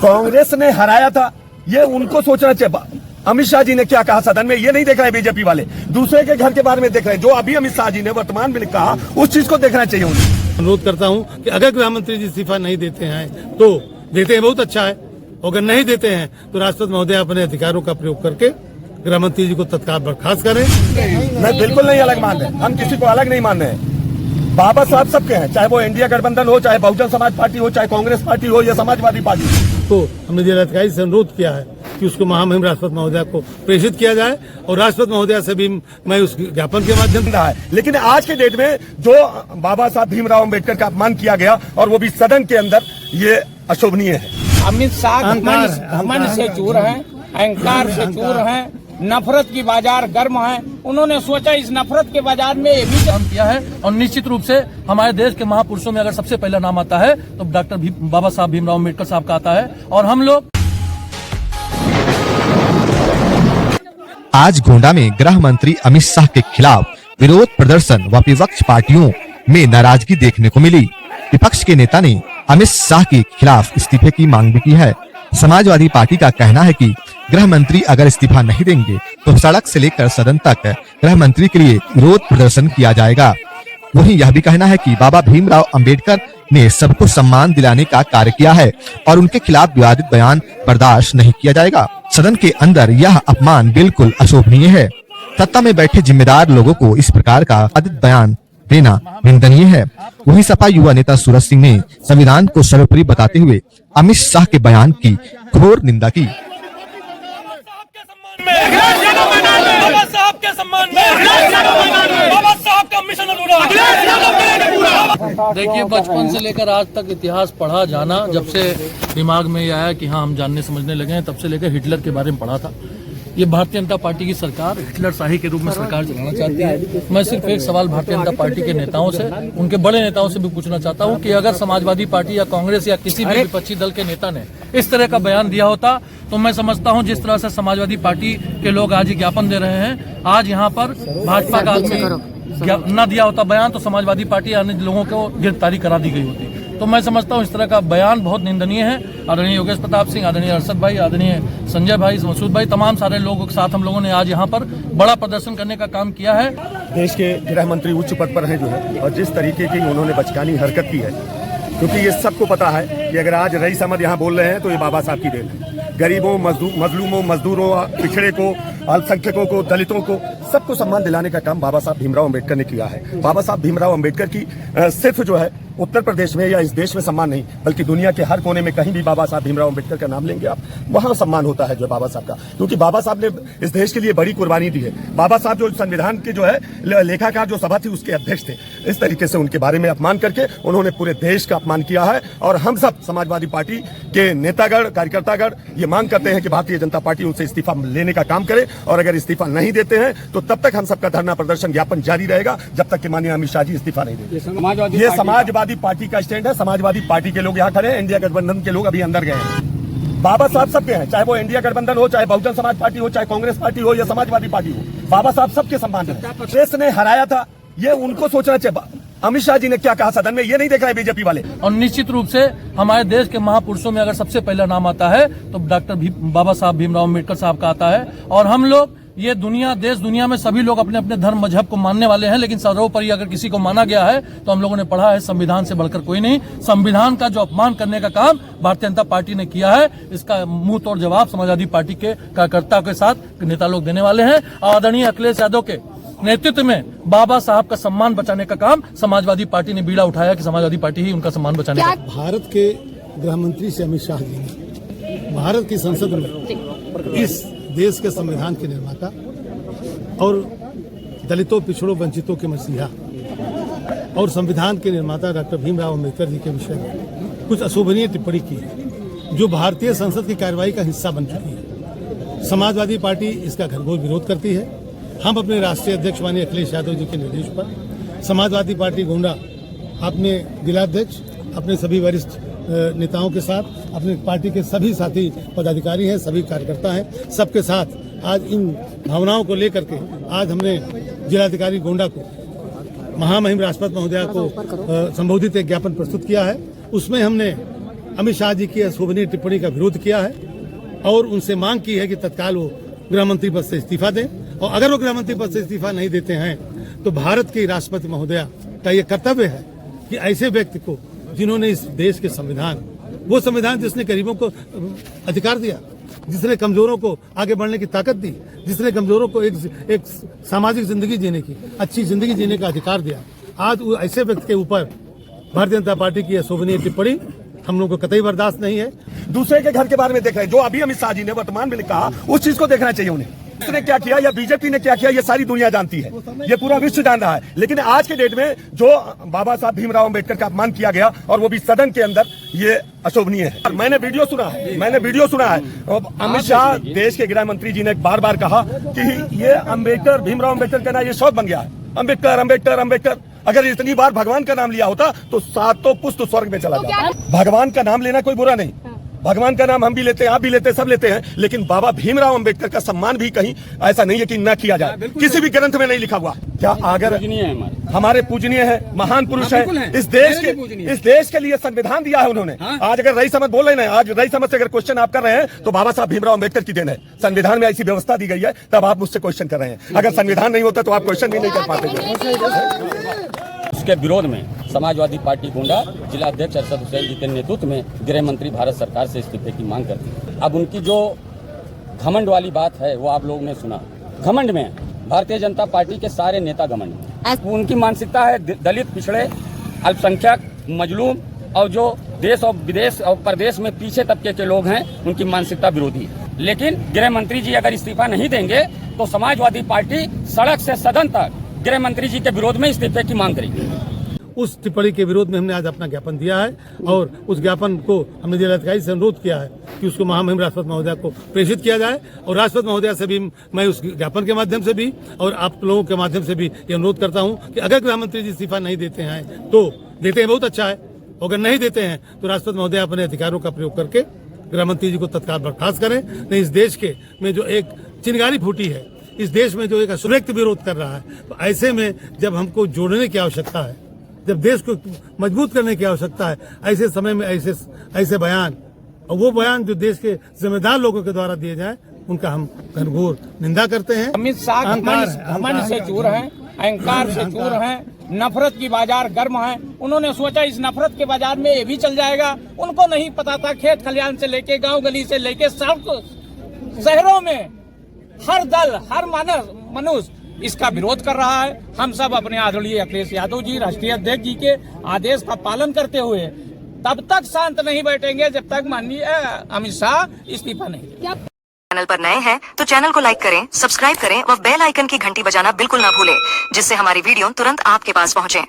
कांग्रेस ने हराया था, ये उनको सोचना चाहिए। अमित शाह जी ने क्या कहा सदन में, ये नहीं देख रहे हैं बीजेपी वाले, दूसरे के घर के बारे में देख रहे हैं। जो अभी अमित शाह जी ने वर्तमान में कहा उस चीज को देखना चाहिए उन्हें। अनुरोध करता हूं कि अगर गृह मंत्री जी इस्तीफा नहीं देते हैं तो देते हैं बहुत अच्छा है, अगर नहीं देते हैं तो राष्ट्रपति महोदय अपने अधिकारों का प्रयोग करके गृह मंत्री जी को तत्काल बर्खास्त करें। मैं बिल्कुल नहीं अलग मान रहे, हम किसी को अलग नहीं मान रहे हैं। बाबा साहब सबके हैं, चाहे वो इंडिया गठबंधन हो, चाहे बहुजन समाज पार्टी हो, चाहे कांग्रेस पार्टी हो या समाजवादी पार्टी। तो हमने जिलाधिकारी से अनुरोध किया है कि उसको महामहिम राष्ट्रपति महोदय को प्रेषित किया जाए और राष्ट्रपति महोदय से भी मैं उस ज्ञापन के माध्यम से है। लेकिन आज के डेट में जो बाबा साहब भीमराव अम्बेडकर का अपमान किया गया और वो भी सदन के अंदर, ये अशोभनीय है। अमित शाह घमंड से चूर हैं, अहंकार से चूर हैं, नफरत की बाजार गर्म है। उन्होंने सोचा इस नफरत के बाजार में ये भी काम किया है और निश्चित रूप से हमारे देश के महापुरुषों में अगर सबसे पहला नाम आता है तो डॉक्टर बाबा साहब भीमराव अम्बेडकर साहब का आता है। और हम लोग आज गोंडा में गृह मंत्री अमित शाह के खिलाफ विरोध प्रदर्शन व विपक्ष पार्टियों में नाराजगी देखने को मिली। विपक्ष के नेता ने अमित शाह के खिलाफ इस्तीफे की मांग भी की है। समाजवादी पार्टी का कहना है कि गृह मंत्री अगर इस्तीफा नहीं देंगे तो सड़क से लेकर सदन तक गृह मंत्री के लिए विरोध प्रदर्शन किया जाएगा। वहीं यह भी कहना है कि बाबा भीमराव अंबेडकर ने सबको सम्मान दिलाने का कार्य किया है और उनके खिलाफ विवादित बयान बर्दाश्त नहीं किया जाएगा। सदन के अंदर यह अपमान बिल्कुल अशोभनीय है। सत्ता में बैठे जिम्मेदार लोगों को इस प्रकार का विवादित बयान देना निंदनीय है। वहीं सपा युवा नेता सूरज सिंह ने संविधान को सर्वोपरि बताते हुए अमित शाह के बयान की घोर निंदा की। बाबा साहब के सम्मान में बाबा साहब का मिशन अधूरा। देखिए, बचपन से लेकर आज तक इतिहास पढ़ा जाना, जब से दिमाग में ये आया कि हाँ हम जानने समझने लगे हैं, तब से लेकर हिटलर के बारे में पढ़ा था। ये भारतीय जनता पार्टी की सरकार हिटलर शाही के रूप में सरकार चलाना चाहती है। मैं सिर्फ एक सवाल भारतीय जनता पार्टी के नेताओं से, उनके बड़े नेताओं से भी पूछना चाहता हूं कि अगर समाजवादी पार्टी या कांग्रेस या किसी भी विपक्षी दल के नेता ने इस तरह का बयान दिया होता तो मैं समझता हूं जिस तरह से समाजवादी पार्टी के लोग आज ज्ञापन दे रहे हैं, आज यहाँ पर भाजपा का आदमी न दिया होता बयान तो समाजवादी पार्टी अन्य लोगों को गिरफ्तारी करा दी गई होती। तो मैं समझता हूँ इस तरह का बयान बहुत निंदनीय है। आदरणीय योगेश प्रताप सिंह, आदरणीय अरशद भाई, आदरणीय संजय भाई, मसूद भाई, तमाम सारे लोगों के साथ हम लोगों ने आज यहाँ पर बड़ा प्रदर्शन करने का काम किया है। देश के गृह मंत्री उच्च पद पर हैं जो है, और जिस तरीके की उन्होंने बचकानी हरकत की है, क्योंकि ये सबको पता है कि अगर आज रईस अहमद यहाँ बोल रहे हैं तो ये बाबा साहब की देन है। गरीबों, मजलूमों, मजदूरों, पिछड़े को, अल्पसंख्यकों को, दलितों को, सबको सम्मान दिलाने का काम बाबा साहब भीमराव अम्बेडकर ने किया है। बाबा साहब भीमराव अम्बेडकर की सिर्फ जो है उत्तर प्रदेश में या इस देश में सम्मान नहीं, बल्कि दुनिया के हर कोने में कहीं भी बाबा साहब भीमराव अम्बेडकर का नाम लेंगे आप, वहां सम्मान होता है जो बाबा साहब का, क्योंकि बाबा साहब ने इस देश के लिए बड़ी कुर्बानी दी है। बाबा साहब जो संविधान के जो है लेखाकार जो सभा थी उसके अध्यक्ष थे। इस तरीके से उनके बारे में अपमान करके उन्होंने पूरे देश का अपमान किया है। और हम सब समाजवादी पार्टी के नेतागण, कार्यकर्तागण ये मांग करते हैं कि भारतीय जनता पार्टी उनसे इस्तीफा लेने का काम करे, और अगर इस्तीफा नहीं देते हैं तो तब तक हम सबका धरना प्रदर्शन ज्ञापन जारी रहेगा जब तक कि माननीय अमित शाह जी इस्तीफा नहीं देंगे। ये समाजवादी पार्टी का स्टैंड है। समाजवादी पार्टी के लोग यहाँ खड़े हैं, इंडिया गठबंधन के लोग अभी अंदर गए हैं। बाबा साहब सबके हैं, चाहे वो इंडिया गठबंधन हो, चाहे बहुजन समाज पार्टी हो, चाहे कांग्रेस पार्टी हो या समाजवादी पार्टी हो, बाबा साहब सबके सम्मान है। कांग्रेस ने हराया था, ये उनको सोचना चाहिए। अमित शाह जी ने क्या कहा सदन में, ये नहीं देख रहे बीजेपी वाले। और निश्चित रूप से हमारे देश के महापुरुषों में अगर सबसे पहला नाम आता है तो डॉक्टर बाबा साहब भीमराव अम्बेडकर साहब का आता है। और हम लोग ये देश दुनिया में सभी लोग अपने अपने धर्म मजहब को मानने वाले हैं, लेकिन सर्वोपरि अगर किसी को माना गया है तो हम लोगों ने पढ़ा है संविधान से बढ़कर कोई नहीं। संविधान का जो अपमान करने का काम भारतीय जनता पार्टी ने किया है, इसका मुंह तोड़ जवाब समाजवादी पार्टी के कार्यकर्ताओं के साथ नेता लोग देने वाले हैं। आदरणीय अखिलेश यादव के नेतृत्व में बाबा साहब का सम्मान बचाने का काम समाजवादी पार्टी ने बीड़ा उठाया कि समाजवादी पार्टी ही उनका सम्मान बचाने का। भारत के गृह मंत्री से अमित शाह जी ने भारत की संसद में इस देश के संविधान के निर्माता और दलितों, पिछड़ों, वंचितों के मसीहा और संविधान के निर्माता डॉक्टर भीमराव अम्बेडकर जी के विषय में कुछ अशोभनीय टिप्पणी की है, जो भारतीय संसद की कार्रवाई का हिस्सा बन चुकी है। समाजवादी पार्टी इसका घनघोर विरोध करती है। हम अपने राष्ट्रीय अध्यक्ष माननीय अखिलेश यादव जी के निर्देश पर समाजवादी पार्टी गोंडा अपने जिलाध्यक्ष, अपने सभी वरिष्ठ नेताओं के साथ, अपने पार्टी के सभी साथी पदाधिकारी हैं, सभी कार्यकर्ता हैं, सबके साथ आज इन भावनाओं को लेकर के आज हमने जिलाधिकारी गोंडा को महामहिम राष्ट्रपति महोदया को संबोधित एक ज्ञापन प्रस्तुत किया है। उसमें हमने अमित शाह जी की अशोभनीय टिप्पणी का विरोध किया है और उनसे मांग की है कि तत्काल वो गृह मंत्री पद से इस्तीफा दें, और अगर वो गृह मंत्री पद से इस्तीफा नहीं देते हैं तो भारत के राष्ट्रपति महोदया का ये कर्तव्य है कि ऐसे व्यक्ति को, जिन्होंने इस देश के संविधान, वो संविधान जिसने गरीबों को अधिकार दिया, जिसने कमजोरों को आगे बढ़ने की ताकत दी, जिसने कमजोरों को एक सामाजिक जिंदगी जीने की, अच्छी जिंदगी जीने का अधिकार दिया, आज वो ऐसे व्यक्ति के ऊपर भारतीय जनता पार्टी की अशोभनीय टिप्पणी हम लोगों को कतई बर्दाश्त नहीं है। दूसरे के घर के बारे में देख रहे हैं, जो अभी अमित शाह जी ने वर्तमान में कहा, उस चीज को देखना चाहिए उन्हें। उसने क्या किया या बीजेपी ने क्या किया, ये सारी दुनिया जानती है, ये पूरा विश्व जान रहा है। लेकिन आज के डेट में जो बाबा साहब भीमराव अंबेडकर का अपमान किया गया और वो भी सदन के अंदर, ये अशोभनीय है। मैंने वीडियो सुना है अमित शाह देश के गृह मंत्री जी ने बार बार कहा कि ये अंबेडकर, भीमराव अंबेडकर का ना ये शौक बन गया है, अम्बेडकर अम्बेडकर अम्बेडकर। अगर इतनी बार भगवान का नाम लिया होता तो सातों पुस्त स्वर्ग में चला जाता। भगवान का नाम लेना कोई बुरा नहीं, भगवान का नाम हम भी लेते हैं, आप भी लेते हैं, सब लेते हैं, लेकिन बाबा भीमराव अंबेडकर का सम्मान भी कहीं ऐसा नहीं है कि न किया जाए, किसी भी ग्रंथ में नहीं लिखा हुआ। क्या अगर हमारे पूजनीय है, महान पुरुष है, इस देश के लिए संविधान दिया है उन्होंने। आज अगर रईस अहमद बोल रहे हैं, आज रईस अहमद से अगर क्वेश्चन आप कर रहे हैं तो बाबा साहब भीमराव अंबेडकर की देन है। संविधान में ऐसी व्यवस्था दी गई है, तब आप मुझसे क्वेश्चन कर रहे हैं। अगर संविधान नहीं होता तो आप क्वेश्चन भी नहीं कर पाते। इसके विरोध में समाजवादी पार्टी गोंडा जिला अध्यक्ष अरशद हुसैन जी के नेतृत्व में गृह मंत्री भारत सरकार से इस्तीफे की मांग करती है। अब उनकी जो घमंड वाली बात है वो आप लोगों ने सुना। घमंड में भारतीय जनता पार्टी के सारे नेता घमंड में। उनकी मानसिकता है दलित, पिछड़े, अल्पसंख्यक, मजलूम और जो देश और विदेश और प्रदेश में पीछे तबके के लोग हैं, उनकी मानसिकता विरोधी है। लेकिन गृह मंत्री जी अगर इस्तीफा नहीं देंगे तो समाजवादी पार्टी सड़क से सदन तक गृह मंत्री जी के विरोध में इस्तीफे की मांग करेगी। उस टिप्पणी के विरोध में हमने आज अपना ज्ञापन दिया है और उस ज्ञापन को हमने जिलाधिकारी से अनुरोध किया है कि उसको महामहिम राष्ट्रपति महोदया को प्रेषित किया जाए। और राष्ट्रपति महोदया से भी मैं उस ज्ञापन के माध्यम से भी और आप लोगों के माध्यम से भी ये अनुरोध करता हूं कि अगर गृह मंत्री जी इस्तीफा नहीं देते हैं तो देते हैं बहुत अच्छा है, अगर नहीं देते हैं तो राष्ट्रपति महोदय अपने अधिकारों का प्रयोग करके गृह मंत्री जी को तत्काल बर्खास्त करें। नहीं, इस देश के में जो एक चिंगारी फूटी है, इस देश में जो एक अशुभक्त विरोध कर रहा है, तो ऐसे में जब हमको जोड़ने की आवश्यकता है, जब देश को मजबूत करने की आवश्यकता है, ऐसे समय में ऐसे बयान, और वो बयान जो देश के जिम्मेदार लोगों के द्वारा दिए जाए, उनका हम घनघोर निंदा करते हैं। अमित शाह घमंड से चूर हैं, अहंकार से चूर हैं, नफरत की बाजार गर्म है। उन्होंने सोचा इस नफरत के बाजार में ये भी चल जाएगा। उनको नहीं पता था खेत खलियान से लेके गांव गली से लेके शहरों में हर दल, हर मनुष्य इसका विरोध कर रहा है। हम सब अपने आदरणीय अखिलेश यादव जी, राष्ट्रीय अध्यक्ष जी के आदेश का पालन करते हुए तब तक शांत नहीं बैठेंगे जब तक माननीय अमित शाह इस्तीफा नहीं दें। चैनल पर नए हैं तो चैनल को लाइक करें, सब्सक्राइब करें और बेल आइकन की घंटी बजाना बिल्कुल ना भूलें, जिससे हमारी वीडियो तुरंत आपके पास पहुंचे।